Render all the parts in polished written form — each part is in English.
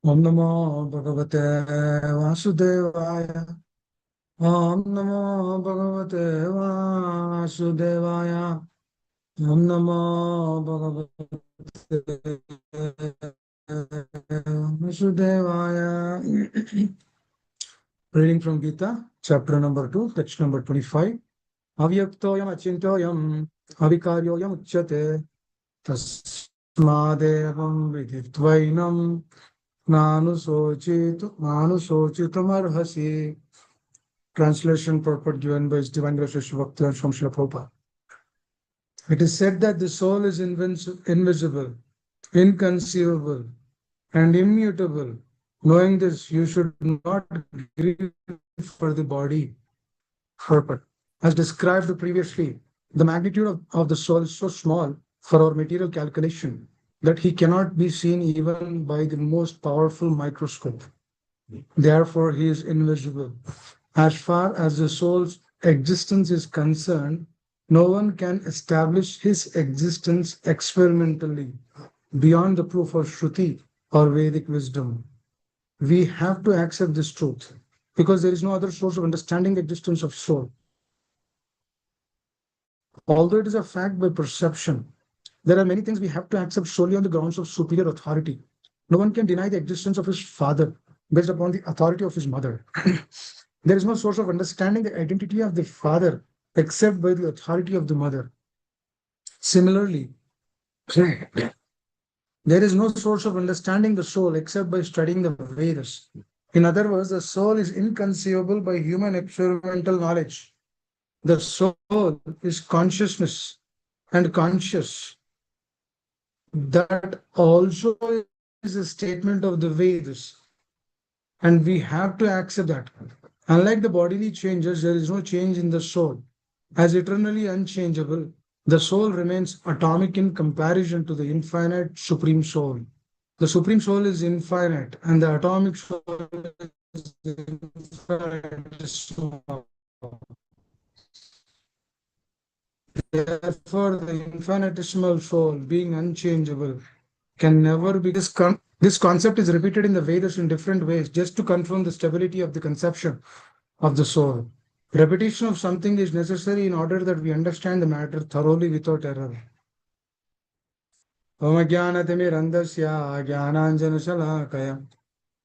Om Namo Bhagavate Vasudevaya. Om Namo Bhagavate Vasudevaya. Om Namo Bhagavate Vasudevaya. Reading from Gita, chapter number 2, text number 25. Avyaktoyam achintoyam avikaryoyam uchyate tasmadevam viditvainam nanusochitam arhasi. Translation purport given by His Divine Grace Sri Bhakti from Srila Prabhupada. It is said that the soul is invisible, inconceivable, and immutable. Knowing this, you should not grieve for the body. Purport. As described previously, the magnitude of the soul is so small for our material calculation that he cannot be seen even by the most powerful microscope. Therefore, he is invisible. As far as the soul's existence is concerned, no one can establish his existence experimentally beyond the proof of Shruti or Vedic wisdom. We have to accept this truth because there is no other source of understanding the existence of soul. Although it is a fact by perception, there are many things we have to accept solely on the grounds of superior authority. No one can deny the existence of his father based upon the authority of his mother. There is no source of understanding the identity of the father except by the authority of the mother. Similarly, there is no source of understanding the soul except by studying the Vedas. In other words, the soul is inconceivable by human experimental knowledge. The soul is consciousness and conscious. That also is a statement of the Vedas. And we have to accept that. Unlike the bodily changes, there is no change in the soul. As eternally unchangeable, the soul remains atomic in comparison to the infinite Supreme Soul. The Supreme Soul is infinite, and the atomic soul is infinite. Therefore, the infinitesimal soul, being unchangeable, can never be. This concept is repeated in the Vedas in different ways just to confirm the stability of the conception of the soul. Repetition of something is necessary in order that we understand the matter thoroughly without error. Om Jnanatimirandasya Jnananjanashalakaya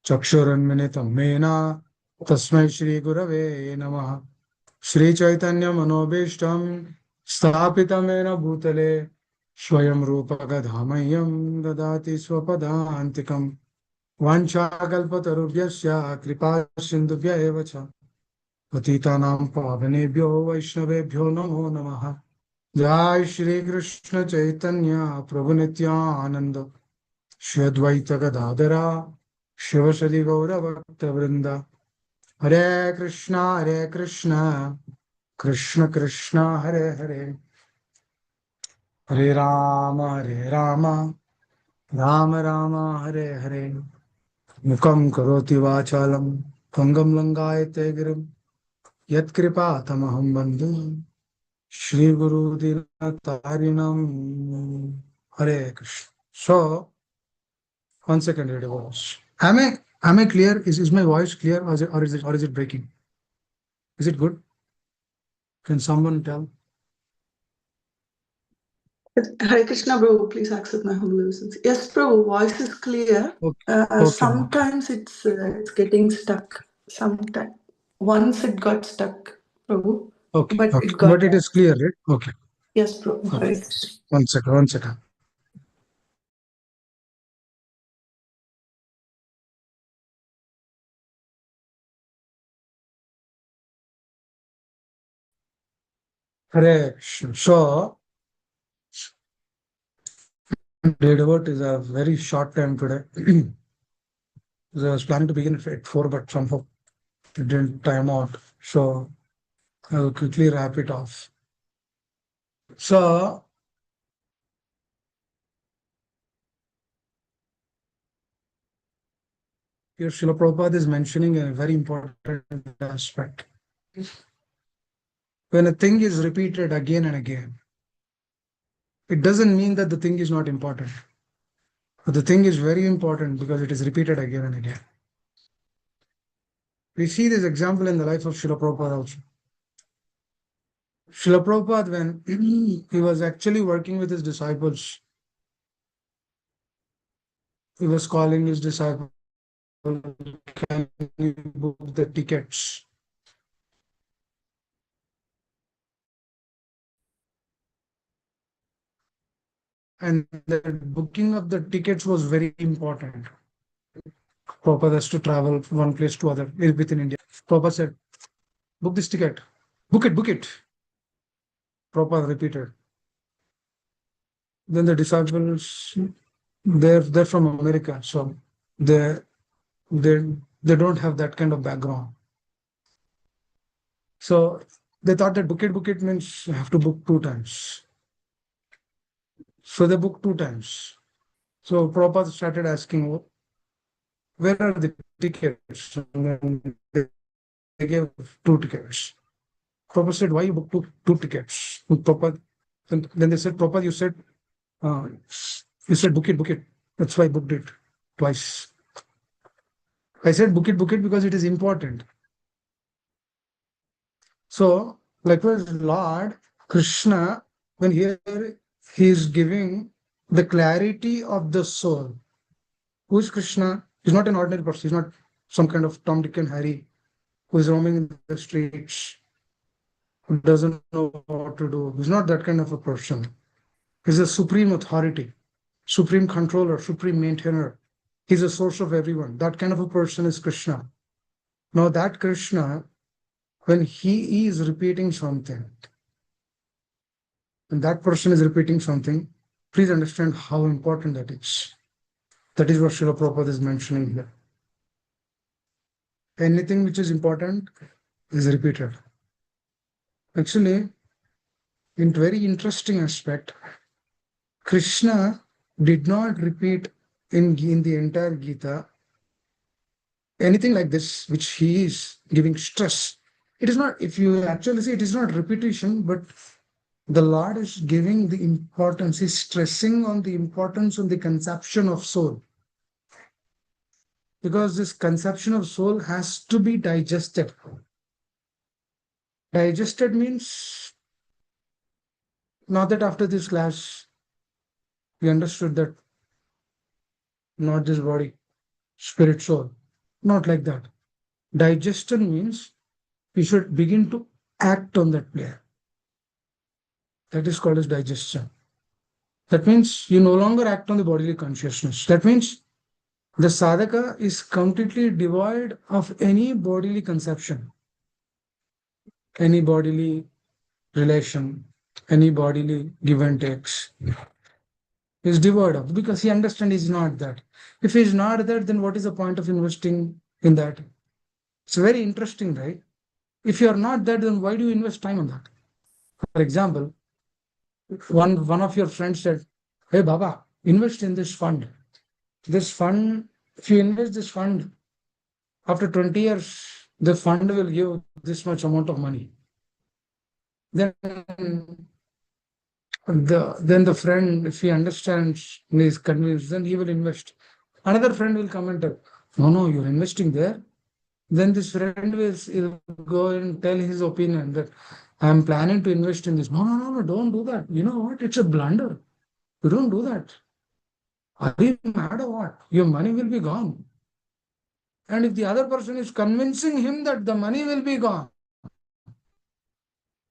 Chakshuranminitam Mena Tasmai Shri Gurave Namaha Shri Chaitanya Manobishtam Sthapitamena Bhutale Swayam Rupa Gadhamayam Dadati Swapadantikam Vanchakalpatarubhyasya Kripa Sindhubhya Evacha Patitanam Pavanebhyo Vaishnavebhyo Namo Namaha Jai Shri Krishna Chaitanya Prabhu Nityananda Shri Advaita Gadadhara Shivasadi Gaura Bhakta Vrinda Hare Krishna Krishna Krishna Hare Hare Hare Rama Rama Rama Hare Hare Mukam Karoti Vachalam Pangam Langayate Girim Yat Kripa Tamaham Bandhu Shri Guru Dinatarinam Hare Krishna. So, 1 second, read voice. Am I clear? Is my voice clear or is it breaking? Is it good? Can someone tell? Hare Krishna, Prabhu, please accept my humble obeisance. Yes, Prabhu, voice is clear. Okay. Sometimes it's getting stuck. Sometimes once it got stuck, Prabhu. Okay. But it is clear, right? Okay. Yes, Prabhu. Okay. 1 second. Hare Krishna. So, Redwood is a very short time today. I was planning to begin at 4, but somehow it didn't time out. So I will quickly wrap it off. So here Srila Prabhupada is mentioning a very important aspect. When a thing is repeated again and again, it doesn't mean that the thing is not important. But the thing is very important because it is repeated again and again. We see this example in the life of Srila Prabhupada also. Srila Prabhupada, when he was actually working with his disciples, he was calling his disciples, can you book the tickets? And the booking of the tickets was very important. Prabhupada has to travel from one place to other within India. Prabhupada said, book this ticket. Book it, book it. Prabhupada repeated. Then the disciples, they're from America, so they they they don't have that kind of background. So they thought that book it means you have to book 2 times. So they booked 2 times. So Prabhupada started asking, where are the tickets? And then they gave 2 tickets. Prabhupada said, why you booked two tickets? And Prabhupada, then they said, Prabhupada, you said book it. That's why I booked it twice. I said book it because it is important. So likewise, Lord Krishna, when here he is giving the clarity of the soul. Who is Krishna? He's not an ordinary person. He's not some kind of Tom, Dick, and Harry who is roaming in the streets, who doesn't know what to do. He's not that kind of a person. He's a supreme authority, supreme controller, supreme maintainer. He's a source of everyone. That kind of a person is Krishna. Now that Krishna, when he is repeating something, and that person is repeating something, please understand how important that is. That is what Srila Prabhupada is mentioning here. Anything which is important is repeated. Actually, in very interesting aspect, Krishna did not repeat in the entire Gita anything like this, which he is giving stress. It is not, if you actually see, it is not repetition, but the Lord is giving the importance, he's stressing on the importance of the conception of soul. Because this conception of soul has to be digested. Digested means not that after this class we understood that not this body, spirit, soul. Not like that. Digestion means we should begin to act on that play. That is called as digestion. That means you no longer act on the bodily consciousness. That means the sadhaka is completely devoid of any bodily conception, any bodily relation, any bodily give and takes. Is devoid of, because he understands he's not that. If he's not that, then what is the point of investing in that? It's very interesting, right? If you are not that, then why do you invest time on that? For example, one of your friends said, hey Baba, invest in this fund. This fund, if you invest this fund, after 20 years, the fund will give this much amount of money. Then the friend, if he understands and is convinced, then he will invest. Another friend will come and tell, no, you're investing there. Then this friend will go and tell his opinion that I'm planning to invest in this. No, don't do that. You know what? It's a blunder. You don't do that. Are you mad or what? Your money will be gone. And if the other person is convincing him that the money will be gone,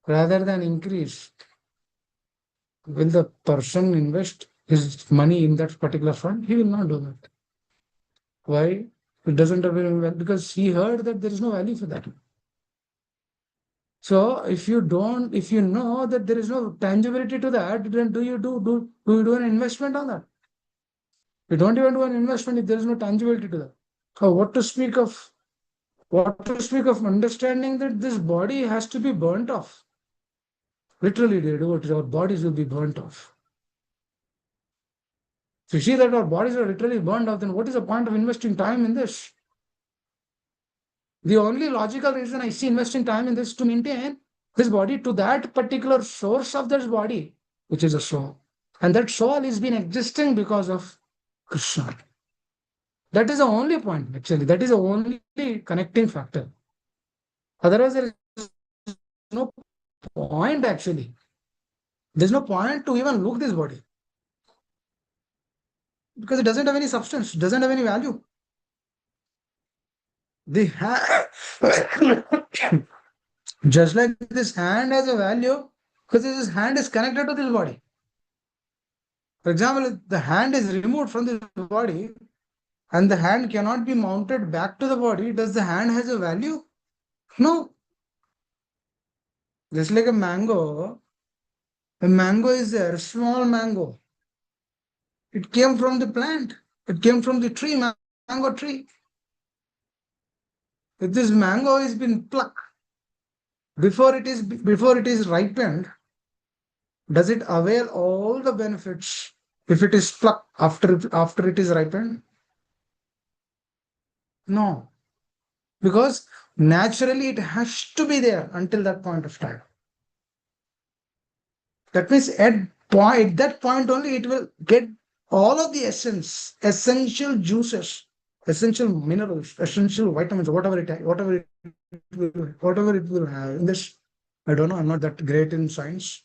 rather than increase, will the person invest his money in that particular fund? He will not do that. Why? It doesn't have any value because he heard that there is no value for that. So if you know that there is no tangibility to that, then do you do an investment on that? You don't even do an investment if there is no tangibility to that. So what to speak of understanding that this body has to be burnt off? Literally, our bodies will be burnt off. If you see that our bodies are literally burned off, then what is the point of investing time in this? The only logical reason I see investing time in this to maintain this body to that particular source of this body, which is a soul. And that soul has been existing because of Krishna. That is the only point, actually. That is the only connecting factor. Otherwise, there is no point, actually. There's no point to even look this body because it doesn't have any substance, doesn't have any value. The just like this hand has a value because this hand is connected to this body. For example, if the hand is removed from the body and the hand cannot be mounted back to the body, does the hand has a value? No. Just like a mango is there, small mango. It came from the plant. It came from the tree, mango tree. If this mango has been plucked before it is ripened, does it avail all the benefits if it is plucked after it is ripened? No, because naturally it has to be there until that point of time. That means at that point only it will get all of the essential juices, essential minerals, essential vitamins, whatever it will have in this. I don't know. I'm not that great in science.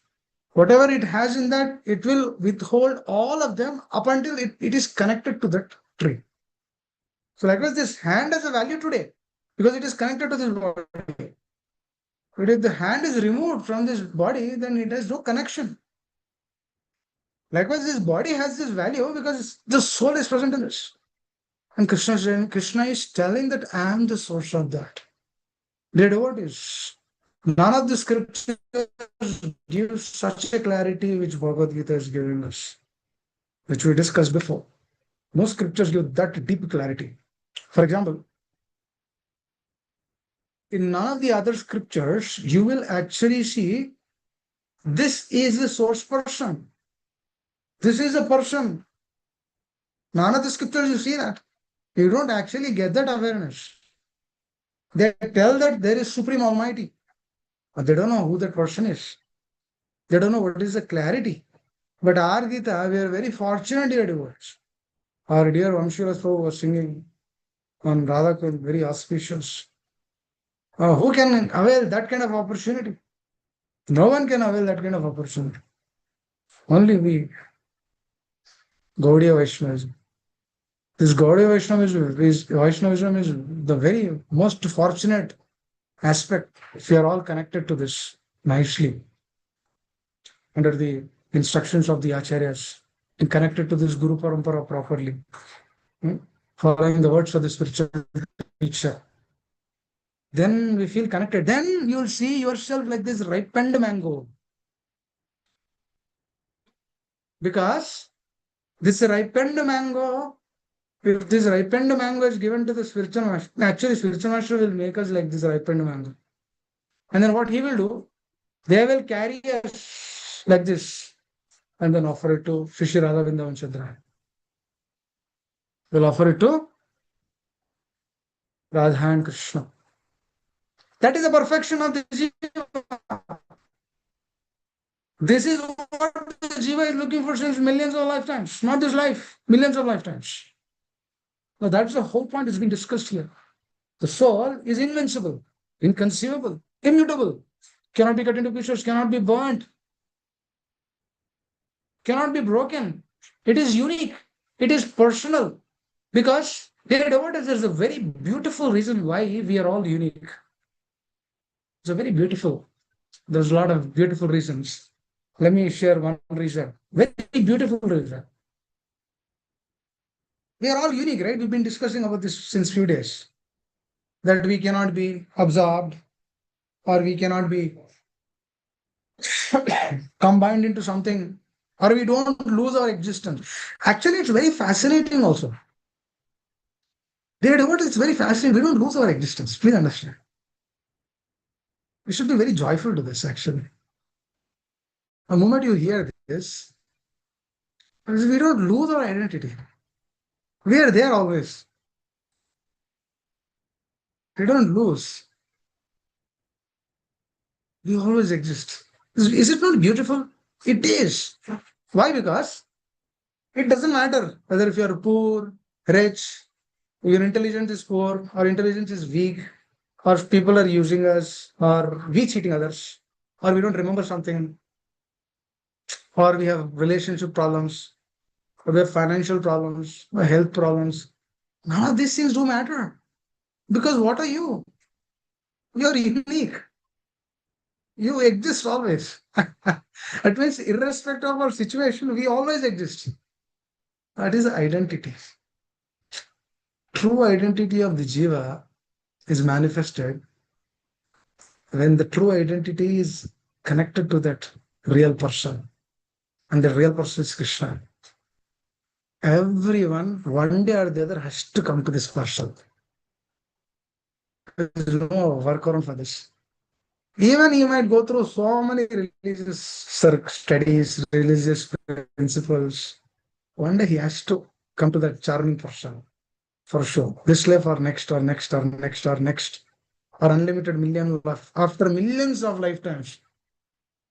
Whatever it has in that, it will withhold all of them up until it is connected to that tree. So likewise, this hand has a value today because it is connected to this body. But if the hand is removed from this body, then it has no connection. Likewise, this body has this value because the soul is present in this. And Krishna is telling that I am the source of that. Dear devotees, none of the scriptures give such a clarity which Bhagavad Gita is giving us, which we discussed before. No scriptures give that deep clarity. For example, in none of the other scriptures, you will actually see this is the source person. This is a person. None of the scriptures you see that. You don't actually get that awareness. They tell that there is Supreme Almighty, but they don't know who that person is. They don't know what is the clarity. But our Gita, we are very fortunate, dear devotees. Our dear Vamshiras Prabhu was singing on Radha, very auspicious. Who can avail that kind of opportunity? No one can avail that kind of opportunity. Only we, Gaudiya Vaishnavism. This Gaudiya Vaishnavism is the very most fortunate aspect if we are all connected to this nicely under the instructions of the acharyas and connected to this Guru Parampara properly, following the words of the spiritual teacher. Then we feel connected. Then you'll see yourself like this ripened mango. Because this ripened mango, if this ripened mango is given to the spiritual master, actually spiritual master will make us like this ripened mango. And then what he will do, they will carry us like this and then offer it to Shri Radha Vrindavan Chandra. We'll offer it to Radha and Krishna. That is the perfection of the Jiva. This is what the Jiva is looking for since millions of lifetimes, not this life, millions of lifetimes. Now that's the whole point is being discussed here. The soul is invincible, inconceivable, immutable, cannot be cut into pieces, cannot be burnt, cannot be broken. It is unique. It is personal. Because dear devotees, there's a very beautiful reason why we are all unique. It's a very beautiful. There's a lot of beautiful reasons. Let me share one reason. Very beautiful reason. We are all unique, right? We've been discussing about this since few days. That we cannot be absorbed or we cannot be combined into something or we don't lose our existence. Actually, it's very fascinating also. Dear devotees, it's very fascinating. We don't lose our existence. Please understand. We should be very joyful to this, actually. The moment you hear this, we don't lose our identity. We are there always. We don't lose. We always exist. Is it not beautiful? It is. Why? Because It doesn't matter whether if you are poor, rich, your intelligence is poor, or intelligence is weak, or if people are using us, or we cheating others, or we don't remember something, or we have relationship problems, or we have financial problems, or health problems. None of these things do matter. Because what are you? You're unique. You exist always. That means, irrespective of our situation, we always exist. That is identity. True identity of the Jiva is manifested when the true identity is connected to that real person. And the real person is Krishna. Everyone, one day or the other, has to come to this person. There's no workaround for this. Even he might go through so many religious studies, religious principles. One day he has to come to that charming person for sure. This life or next or next or next or next or unlimited million life. After millions of lifetimes,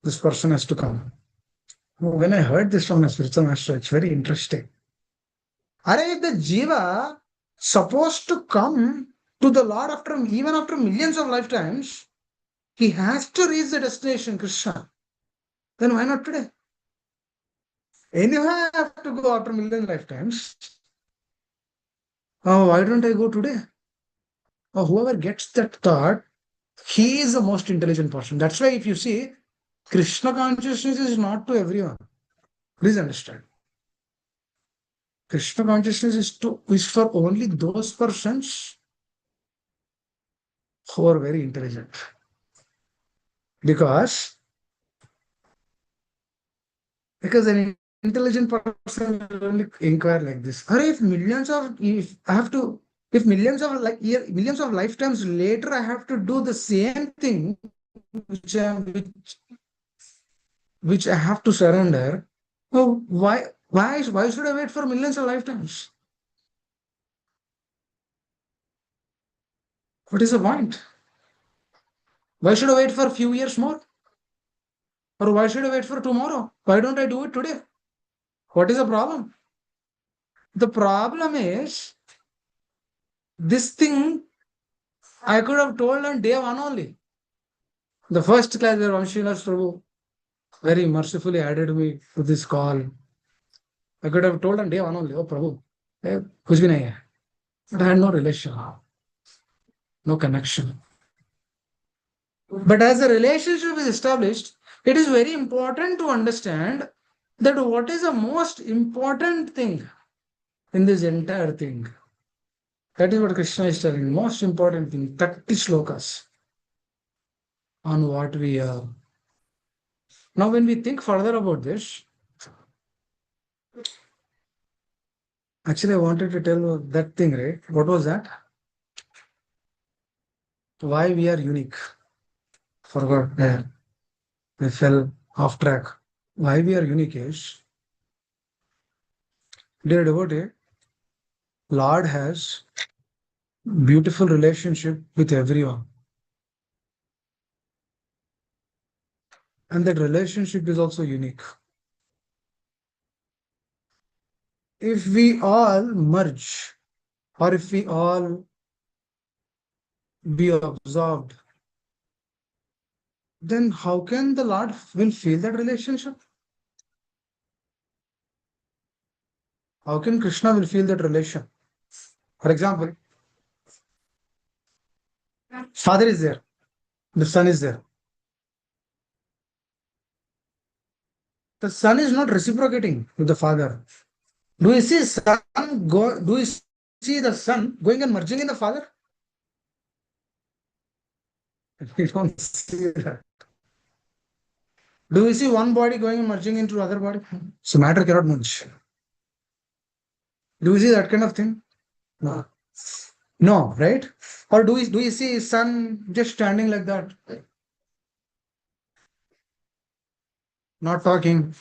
this person has to come. When I heard this from my spiritual master, it's very interesting. Are if the jiva supposed to come to the Lord after even after millions of lifetimes, he has to reach the destination, Krishna. Then why not today? Anyway, I have to go after million lifetimes. Oh, why don't I go today? Oh, whoever gets that thought, he is the most intelligent person. That's why if you see, Krishna consciousness is not to everyone. Please understand. Krishna consciousness is for only those persons who are very intelligent. Because an intelligent person will only inquire like this. Or if I have to, if millions of lifetimes later I have to do the same thing which which I have to surrender. Oh, why should I wait for millions of lifetimes? What is the point? Why should I wait for a few years more? Or why should I wait for tomorrow? Why don't I do it today? What is the problem? The problem is this thing I could have told on day one only. The first class where Vamshilas Prabhu very mercifully added me to this call. I could have told on day one only, oh Prabhu, kuch bhi nahi hai. But I had no relation, no connection. But as a relationship is established, it is very important to understand that what is the most important thing in this entire thing. That is what Krishna is telling. Most important thing, 30 slokas on what we are. Now, when we think further about this, actually, I wanted to tell that thing, right? What was that? Why we are unique. Forgot there. We fell off track. Why we are unique is, dear devotee, Lord has beautiful relationship with everyone. And that relationship is also unique. If we all merge, or if we all be absorbed, then how can the Lord will feel that relationship? How can Krishna will feel that relation? For example, father is there, the son is there. The son is not reciprocating with the father. Do you see son go? Do you see the son going and merging in the father? We don't see that. Do you see one body going and merging into other body? So matter cannot merge. Do you see that kind of thing? No. No, right? Or do you see sun just standing like that? Not talking.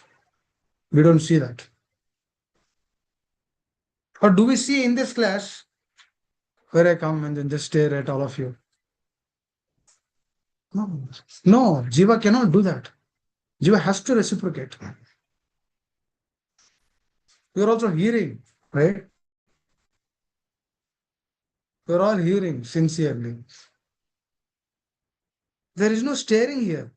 We don't see that. Or do we see in this class where I come and then just stare at all of you? No. No, Jiva cannot do that. Jiva has to reciprocate. You're also hearing, right? You're all hearing sincerely. There is no staring here.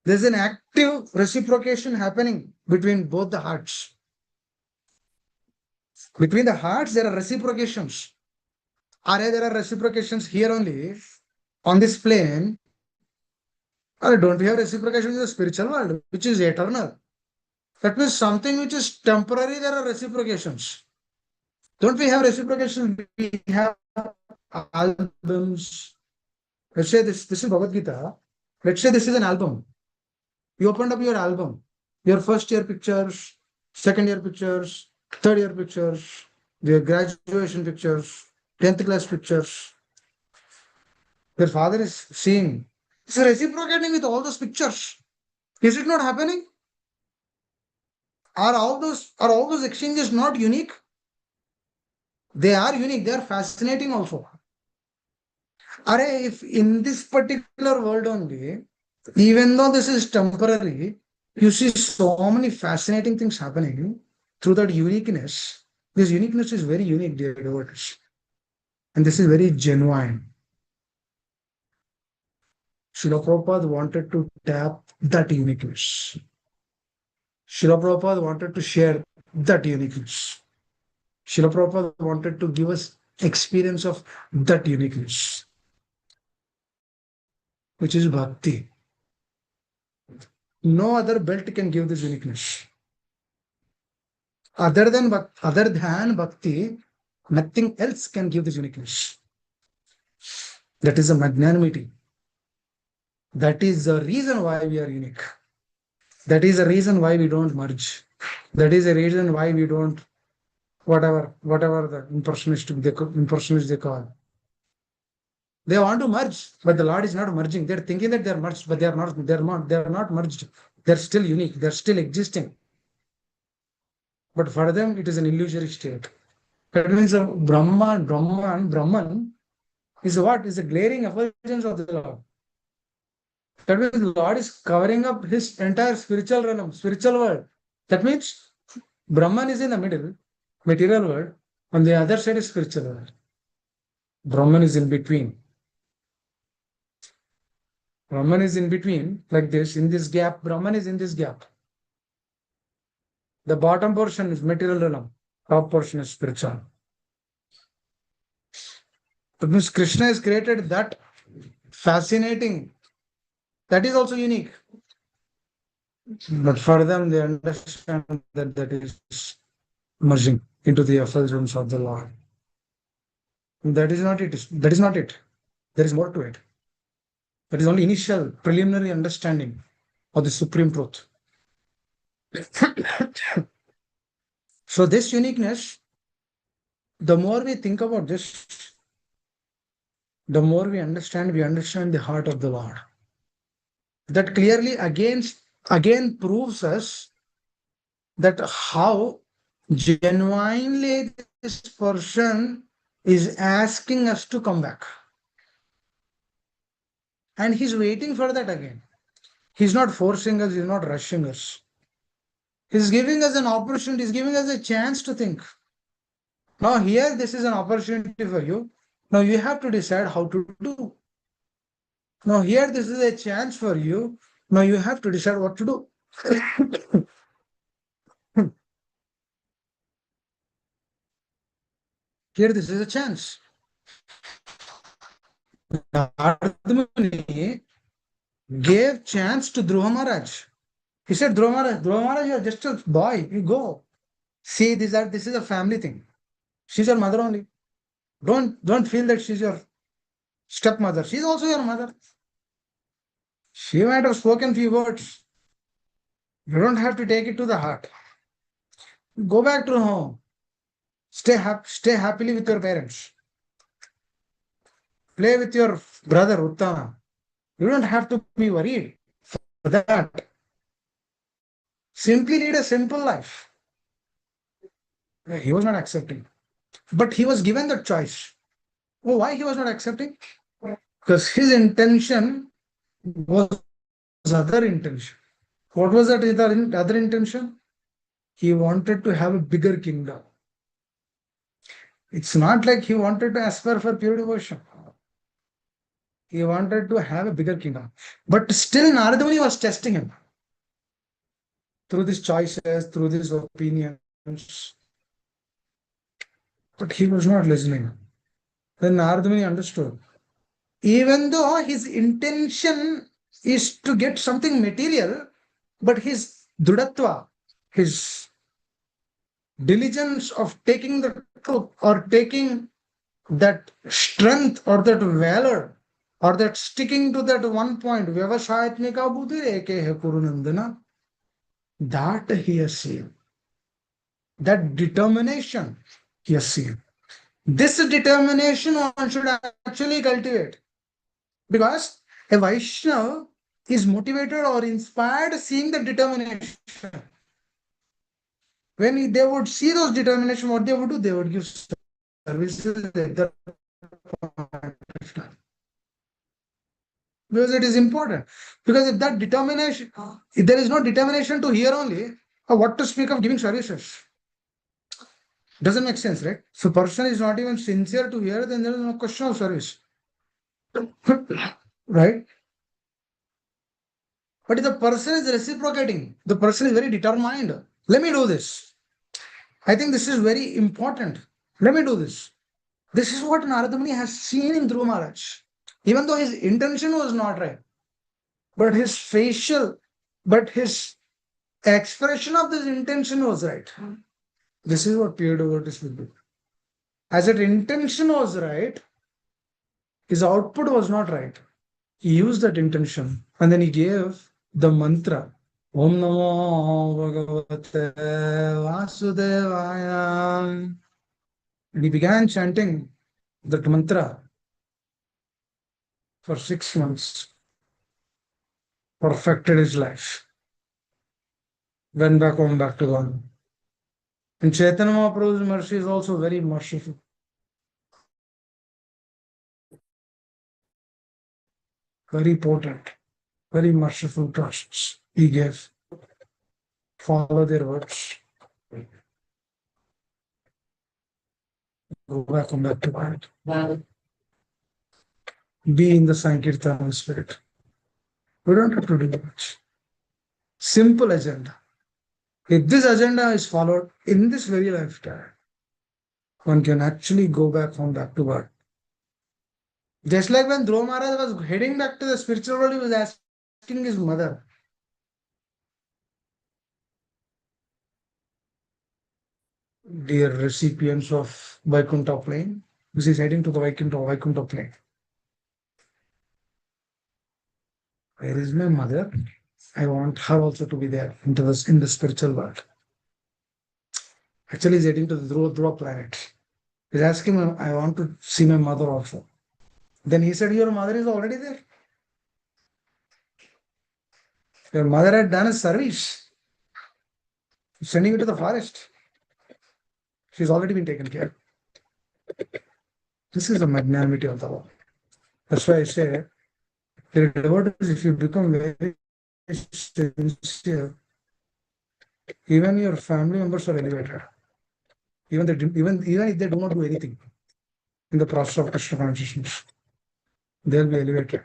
There's an active reciprocation happening between both the hearts. Between the hearts, there are reciprocations. There are reciprocations here only on this plane. Or don't we have reciprocation in the spiritual world, which is eternal? That means something which is temporary, there are reciprocations. Don't we have reciprocation? We have albums. Let's say this is Bhagavad Gita. Let's say this is an album. You opened up your album, your first year pictures, second year pictures, third year pictures, your graduation pictures, 10th class pictures. Your father is seeing. It's reciprocating with all those pictures. Is it not happening? Are all those exchanges not unique? They are unique, they are fascinating also. If in this particular world only, even though this is temporary, you see so many fascinating things happening through that uniqueness. This uniqueness is very unique, dear devotees. And this is very genuine. Srila Prabhupada wanted to tap that uniqueness. Srila Prabhupada wanted to share that uniqueness. Srila Prabhupada wanted to give us experience of that uniqueness, which is bhakti. No other belt can give this uniqueness. Other than bhakti, nothing else can give this uniqueness. That is a magnanimity. That is the reason why we are unique. That is the reason why we don't merge. That is the reason why we don't whatever the impersonalists they call. They want to merge, but the Lord is not merging. They're thinking that they're merged, but they are not. They're not merged. They're still unique. They're still existing. But for them, it is an illusory state. That means Brahman is what? Is a glaring effulgence of the Lord. That means the Lord is covering up his entire spiritual realm, spiritual world. That means Brahman is in the middle, material world. On the other side is spiritual world. Brahman is in between. Brahman is in between, like this, in this gap. Brahman is in this gap. The bottom portion is material realm, top portion is spiritual. That means Krishna has created that fascinating, that is also unique. But for them, they understand that that is merging into the effulgence of the Lord. That is not it. That is not it. There is more to it. That is only initial, preliminary understanding of the supreme truth. So this uniqueness, the more we think about this, the more we understand the heart of the Lord. That clearly again proves us that how genuinely this person is asking us to come back. And he's waiting for that again. He's not forcing us, he's not rushing us. He's giving us an opportunity, he's giving us a chance to think. Now, here, this is an opportunity for you. Now, you have to decide how to do. Now, here, this is a chance for you. Now, you have to decide what to do. Here, this is a chance. Narada Muni gave chance to Dhruva Maharaj. He said, Dhruva Maharaj, you're just a boy. You go. See, this is a family thing. She's your mother only. Don't feel that she's your stepmother. She's also your mother. She might have spoken few words. You don't have to take it to the heart. Go back to home. Stay happily with your parents. Play with your brother Uttama. You don't have to be worried for that. Simply lead a simple life. He was not accepting. But he was given that choice. Oh, why he was not accepting? Because his intention was other intention. What was that other intention? He wanted to have a bigger kingdom. It's not like he wanted to aspire for pure devotion. He wanted to have a bigger kingdom. But still, Narada Muni was testing him through these choices, through these opinions. But he was not listening. Then Narada Muni understood. Even though his intention is to get something material, but his drudatva, his diligence of taking the truth or taking that strength or that valor or that sticking to that one point, Vyavasayatmika buddhi eke kurunandana, that he has seen. That determination he has seen. This determination one should actually cultivate. Because a Vaishnava is motivated or inspired seeing the determination. When they would see those determination, what they would do, they would give services at that point of time. Because it is important. Because if that determination, if there is no determination to hear only, what to speak of giving services? Doesn't make sense, right? If a person is not even sincere to hear, then there is no question of service. Right? But if the person is reciprocating, the person is very determined. Let me do this. I think this is very important. Let me do this. This is what Narada Muni has seen in Dhruva Maharaj. Even though his intention was not right, but his expression of this intention was right. This is what pure devotees will do. As that intention was right, his output was not right. He used that intention and then he gave the mantra. Om Namo Bhagavate Vasudevaya. And he began chanting that mantra for 6 months. Perfected his life. Went back home, back to God. And Chaitanya Mahaprabhu's mercy is also very merciful. Very potent, very merciful trusts he gave. Follow their words. Go back home, back to God. Be in the Sankirtan spirit. We don't have to do much. Simple agenda. If this agenda is followed in this very lifetime, one can actually go back home, back to God. Just like when Dhruva Maharaj was heading back to the spiritual world, he was asking his mother, dear recipients of Vaikuntha plane, this is heading to the Vaikuntha plane. Where is my mother? I want her also to be there in the spiritual world. Actually, he's heading to the Dhruva planet. He's asking, I want to see my mother also. Then he said, your mother is already there. Your mother had done a service, sending you to the forest. She's already been taken care. This is the magnanimity of the Lord. That's why I say, if you become very sincere, even your family members are elevated. Even if they do not do anything in the process of Krishna consciousness, they'll be elevated.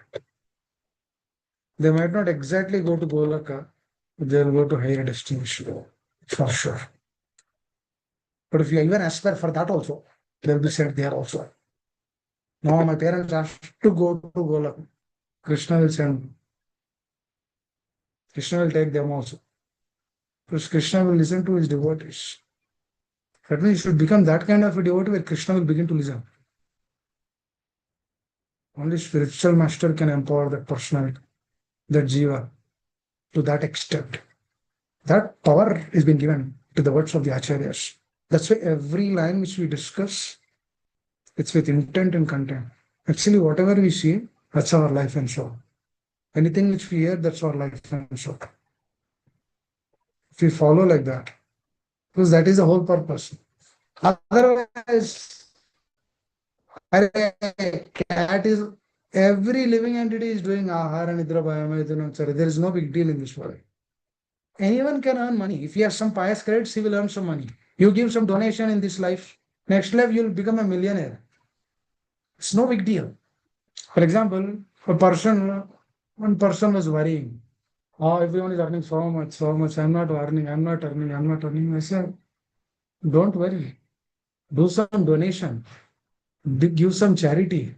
They might not exactly go to Golaka, but they'll go to higher destination for sure. But if you even aspire for that also, they'll be sent there also. Now my parents asked to go to Golaka. Krishna will send them. Krishna will take them also. Because Krishna will listen to his devotees. That means you should become that kind of a devotee where Krishna will begin to listen. Only spiritual master can empower that personality, that jiva, to that extent. That power is being given to the words of the acharyas. That's why every line which we discuss, it's with intent and content. Actually, whatever we see, that's our life and soul. Anything which we hear, that's our life and soul. If we follow like that, because that is the whole purpose. Otherwise, cat is every living entity is doing ahara, nidra, bhayama, idana, chara. There is no big deal in this world. Anyone can earn money. If he has some pious credits, he will earn some money. You give some donation in this life, next life you'll become a millionaire. It's no big deal. For example, one person was worrying, oh, everyone is earning so much, so much. I'm not earning, I'm not earning, I'm not earning. I said, don't worry. Do some donation. Give some charity.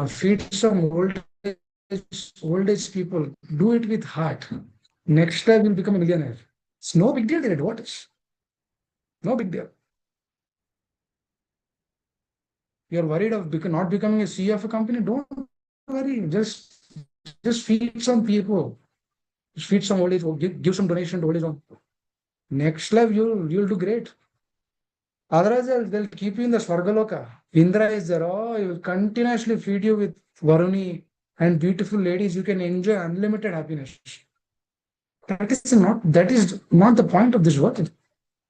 Feed some old age people. Do it with heart. Next time you'll become a millionaire. It's no big deal, What is? No big deal. You're worried of not becoming a CEO of a company. Don't worry. Just feed some people. Just feed some old age. Give some donation to old age home. Next life you'll do great. Otherwise, they'll keep you in the Swargaloka. Indra is there. Oh, he will continuously feed you with Varuni and beautiful ladies. You can enjoy unlimited happiness. That is not the point of this world.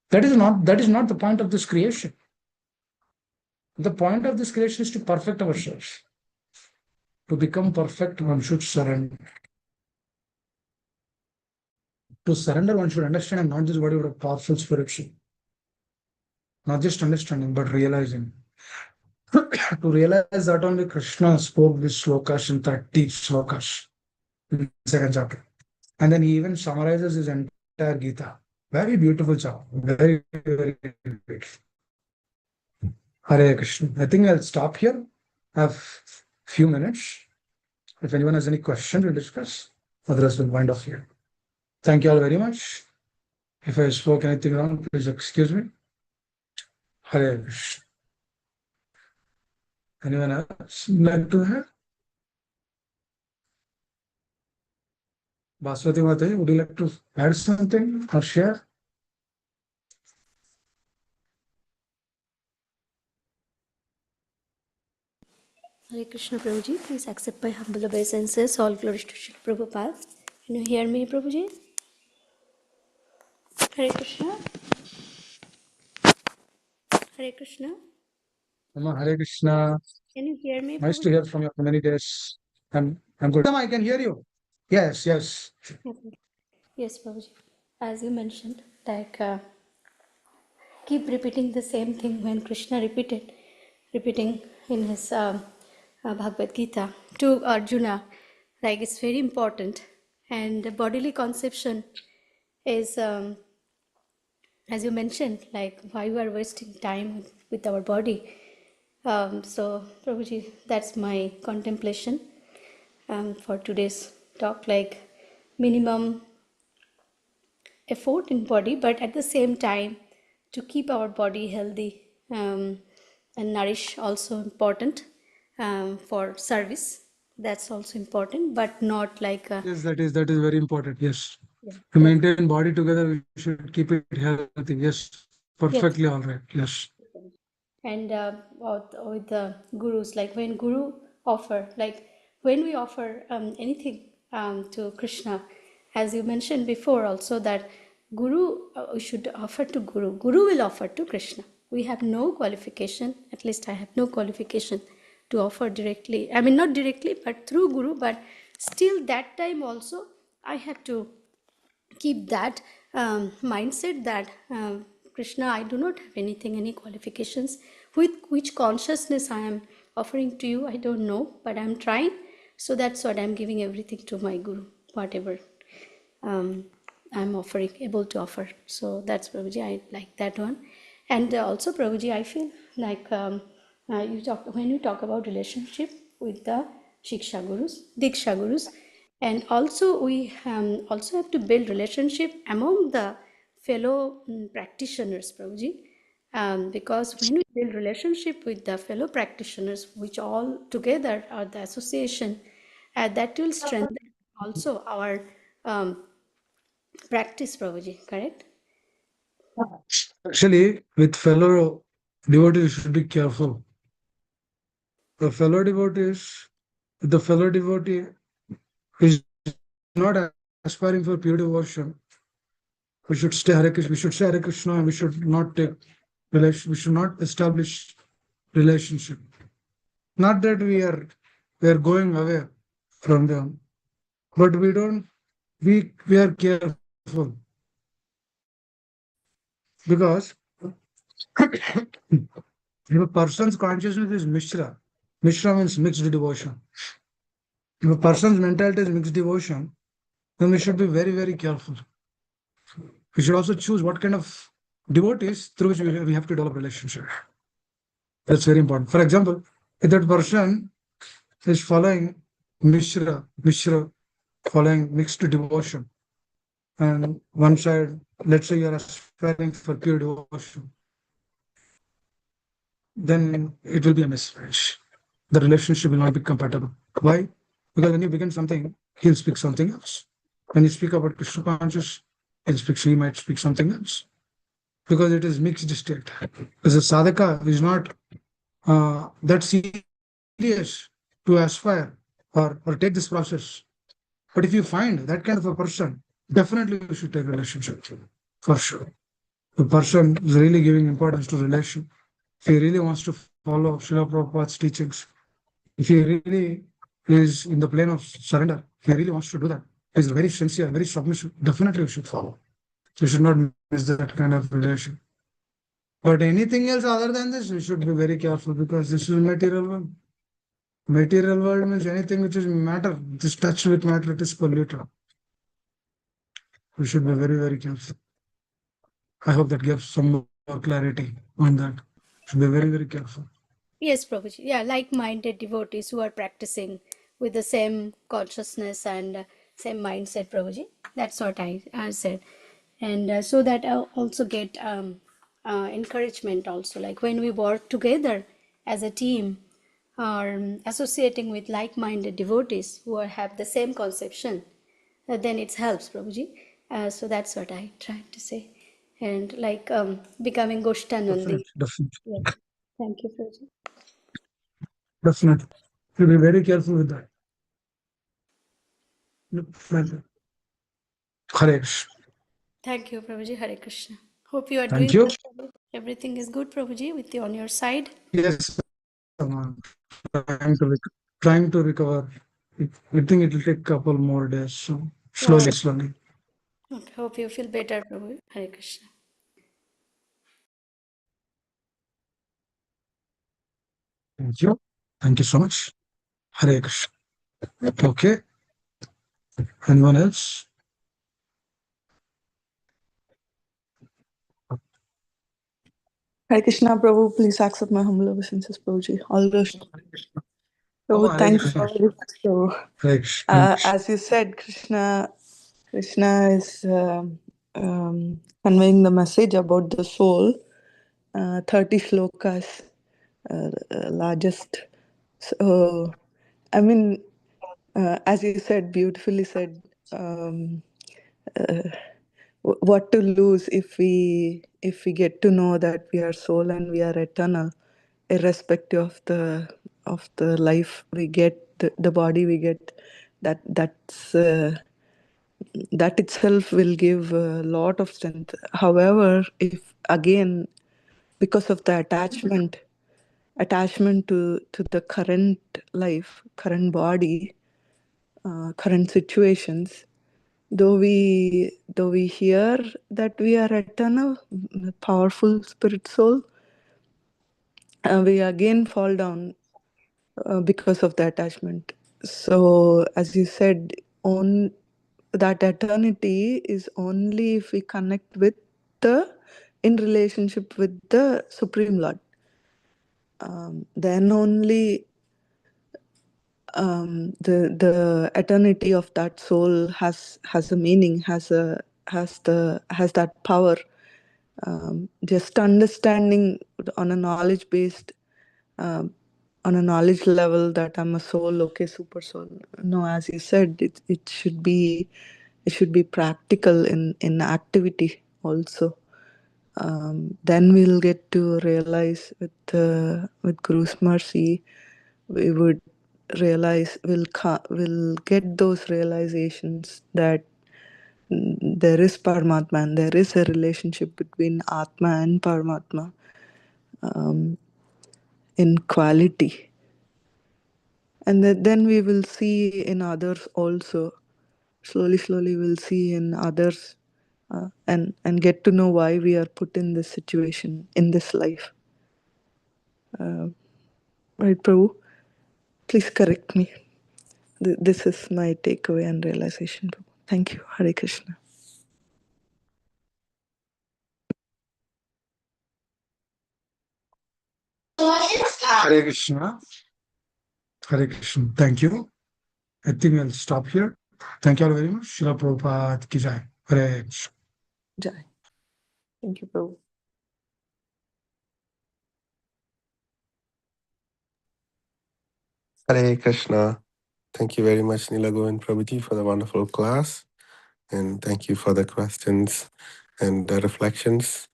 That is not the point of this creation. The point of this creation is to perfect ourselves. To become perfect, one should surrender. To surrender, one should understand and not just whatever a powerful spiritual. Not just understanding, but realizing. To realize that only Krishna spoke these slokas in 30 slokas in second chapter. And then he even summarizes his entire Gita. Very beautiful chapter. Very, very beautiful. Hare Krishna. I think I'll stop here. Have few minutes. If anyone has any questions, we'll discuss. Otherwise, we'll wind off here. Thank you all very much. If I spoke anything wrong, please excuse me. Hare Krishna. Anyone else like to have? Baswati Mataji, would you like to add something or share? Hare Krishna Prabhuji, please accept my humble obeisances. All glories to Srila Prabhupada. Can you hear me, Prabhuji? Hare Krishna. Hare Krishna. Mama, Hare Krishna. Can you hear me, Nice to Prabhuji? hear from you for many days. I'm good. Mama, I can hear you. Yes. Okay. Yes, Prabhuji. As you mentioned, keep repeating the same thing when Krishna repeating in his Bhagavad Gita to Arjuna. Like it's very important. And bodily conception is, as you mentioned, like why we are wasting time with our body. So, Prabhuji, that's my contemplation for today's talk. Like minimum effort in body, but at the same time to keep our body healthy and nourish also important for service. That's also important, but not like Yes, that is very important. Yes. yeah, To that's maintain body together, we should keep it healthy. Yes. yes. Perfectly all right. Yes. And with the gurus, like when guru offer, like when we offer anything to Krishna, as you mentioned before also, that guru, we should offer to guru will offer to Krishna. We have no qualification, at least I have no qualification to offer directly, I mean not directly but through guru, but still that time also I have to keep that mindset that Krishna, I do not have anything, any qualifications. With which consciousness I am offering to you, I don't know, but I'm trying. So that's what I'm giving everything to my Guru, whatever um, I'm offering, able to offer. So that's Prabhuji, I like that one. And also Prabhuji, I feel like when you talk about relationship with the Shiksha Gurus, Diksha Gurus, and also we also have to build relationship among the fellow practitioners, Prabhuji. Because when we build relationship with the fellow practitioners, which all together are the association, that will strengthen also our practice, Prabhuji, correct? Actually, with fellow devotees, you should be careful. The fellow devotee is not aspiring for pure devotion. We should stay Hare Krishna. We should say Hare Krishna, and we should not take relation. We should not establish relationship. Not that we are going away from them, but we don't. We are careful. Because if a person's consciousness is Mishra, Mishra means mixed devotion. If a person's mentality is mixed devotion, then we should be very, very careful. We should also choose what kind of devotees through which we have to develop relationship. That's very important. For example, if that person is following Mishra, following mixed devotion, and one side, let's say you're aspiring for pure devotion, then it will be a mismatch. The relationship will not be compatible. Why? Because when you begin something, he'll speak something else. When you speak about Krishna conscious, he might speak something else. Because it is mixed state. As a sadhaka is not that serious to aspire or take this process. But if you find that kind of a person, definitely you should take a relationship for sure. The person is really giving importance to relation. If he really wants to follow Srila Prabhupada's teachings, if he really is in the plane of surrender, if he really wants to do that, he is very sincere, very submissive, definitely you should follow. You should not miss that kind of relation. But anything else other than this, we should be very careful because this is material world. Material world means anything which is matter, which is touched with matter, it is polluted. We should be very, very careful. I hope that gives some more clarity on that. Should be very, very careful. Yes, Prabhuji. Yeah, like-minded devotees who are practicing with the same consciousness and same mindset, Prabhuji. That's what I said. And so that I also get encouragement also. Like when we work together as a team or associating with like-minded devotees who have the same conception, then it helps, Prabhuji. So that's what I tried to say. And like becoming Goshtanandi. Definitely. Yes. Thank you, Prabhuji. Definitely. To be very careful with that. Hare Krishna. Thank you, Prabhuji. Hare Krishna. Hope you are Thank doing you. well. Everything is good, Prabhuji, with you on your side. Yes, I'm trying to recover. I think it will take a couple more days. So Oh, slowly. okay. Hope you feel better, Prabhuji. Hare Krishna. Thank you. Thank you so much. Hare Krishna. Okay. Anyone else? Hare Krishna, Prabhu, please accept my humble obeisances, Prabhuji. All those. Oh, Prabhu, Hare thank you Krishna. very much, Prabhu. Hare Krishna. As you said, Krishna is conveying the message about the soul. 30 slokas, largest. So, I mean, as you said, beautifully said, what to lose if we get to know that we are soul and we are eternal, irrespective of the life we get, the body we get. That itself will give a lot of strength. However, if again, because of the attachment to the current life, current body, current situations, though we hear that we are eternal, powerful spirit soul, we again fall down because of the attachment. So, as you said, on that eternity is only if we connect with in relationship with the Supreme Lord. Then only the eternity of that soul has a meaning, has that power. Just understanding on a knowledge based, on a knowledge level that I'm a soul, okay, super soul. No, as you said, it should be practical in activity also. Then we'll get to realize with Guru's mercy, we would realize we'll get those realizations that there is Paramatma and there is a relationship between Atma and Paramatma in quality. And then we will see in others also. Slowly we'll see in others and get to know why we are put in this situation in this life. Right, Prabhu? Please correct me. This is my takeaway and realization. Prabhu. Thank you. Hare Krishna. Hare Krishna. Hare Krishna. Thank you. I think I'll stop here. Thank you all very much. Srila Prabhupada ki jai. Hare Krishna. Jai. Thank you, Prabhu. Hare Krishna. Thank you very much, Nila Govind Prabhuji, for the wonderful class. And thank you for the questions and the reflections.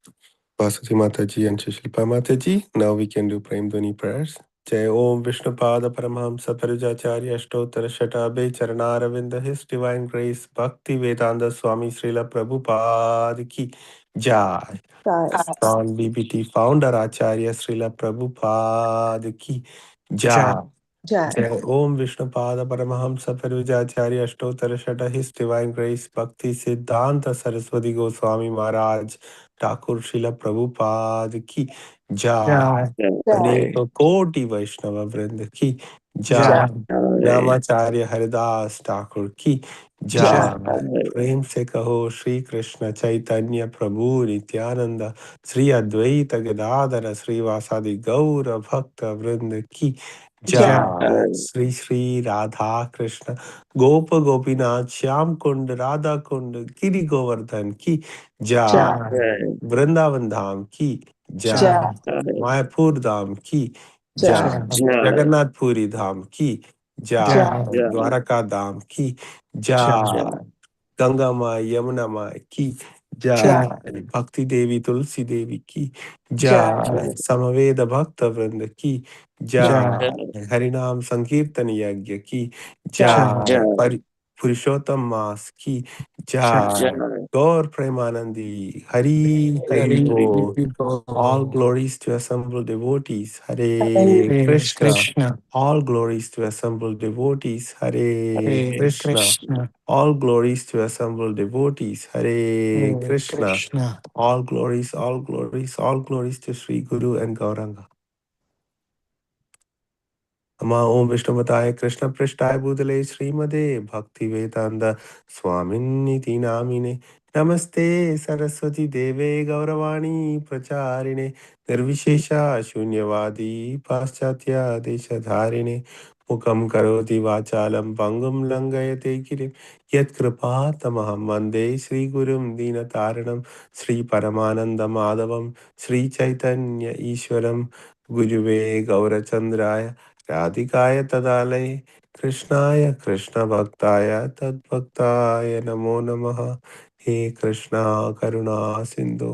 Vasati Mataji and Shishilpa Mataji. Now we can do Prem Dhuni prayers. Jai Om Vishnupada Paramahamsa Parujacharya Ashtottara Shatabe Charanaravindra His Divine Grace Bhakti Vedanta Swami Srila Prabhupada Ki Jai. Strong BBT founder Acharya Srila Prabhupada Ki Jai. Jai. Jai Om Vishnupada Paramahamsa Parujacharya Ashtottara Shata His Divine Grace Bhakti Siddhanta Saraswati Goswami Maharaj Thakur Srila Prabhupada Ki Jai. Aneka Koti Vaishnava Vrinda Ki Jai. Namacharya Haridas Thakur Ki Jai. प्रेम से कहो श्री कृष्ण चैतन्य प्रभु नित्यानंद श्री अद्वैत गदाधर श्रीवासादि गौर भक्त वृंद की जय। श्री श्री राधा कृष्ण गोप गोपीनाथ श्याम कुंड राधा कुंड गिरि गोवर्धन की जय। वृंदावन धाम की जय। मायापुर धाम की जय। जगन्नाथपुरी धाम की जय। द्वारका धाम की जय। गंगा माँ यमुना माँ की जय। भक्ति देवी तुलसी देवी की जय। समवेद भक्त वृंद की जय। हरिनाम संकीर्तन यज्ञ की जय। पुरुषोत्तम मास की जय। गौर प्रेमानंदी हरि हरि बोल। All glories to assembled devotees. Hare Krishna. All glories to assembled devotees. Hare Krishna. All glories to assembled devotees. Hare Krishna. All glories, all glories, all glories to Sri Guru and Gauranga. Ama Om Vishnuvataya Krishna Prishtaya Bhutale Srimade Bhakti Vedanta Swaminiti Namine Namaste Saraswati Deve Gauravani Pracharine Nirvishesha Shunyavadi Paschatya Deshadharine Mukam Karoti Vachalam Pangum Langayate Kirim Yat Kripatamaham Vande Sri Gurum Dinataranam Sri Paramananda Madhavam Sri Chaitanya Ishwaram Guruve Gaurachandraya राधिकाय तदालय कृष्णाय कृष्ण भक्ताय तद्भक्ताय नमो नमः। हे कृष्णा करुणा सिंधु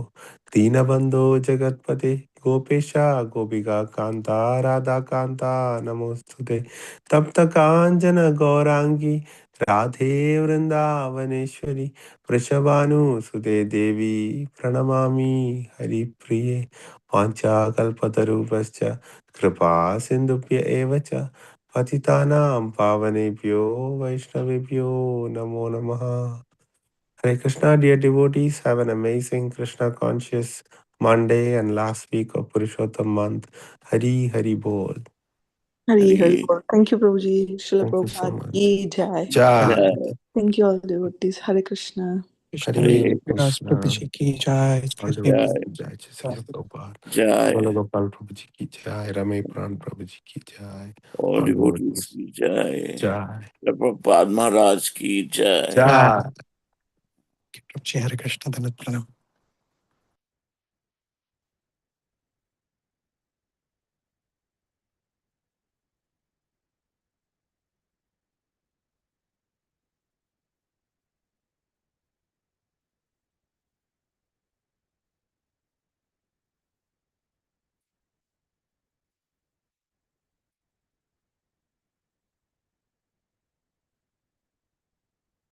दीनबंधो जगतपते गोपेशा गोपिका कांता राधा कांता नमोस्तुते। तप्त कांचन गौरांगी राधे वृंदावनेश्वरी वृषभानुसुते देवी प्रणमामि हरिप्रिये। वाञ्छाकल्पतरुभ्यश्च कृपा सिंधुभ्य एव च पतितानां पावनेभ्यो वैष्णवेभ्यो नमो नमः। Hare Krishna, dear devotees, have an amazing Krishna conscious Monday and last week of Purushottam month. Hari Hari Bol. Hari Hari Bol. Thank you, Prabhuji. Srila Thank you so Prabhupada much. ki jai. Jai. Thank you all devotees. Hare Krishna. Hare Krishna. All devotees ki jai. Srila Prabhupada. Bolo Gopal Prabhuji ki jai. Rame Pran Prabhuji ki jai. All devotees की जय। Jai. Prabhupada महाराज की जय। Jai. Hare Krishna.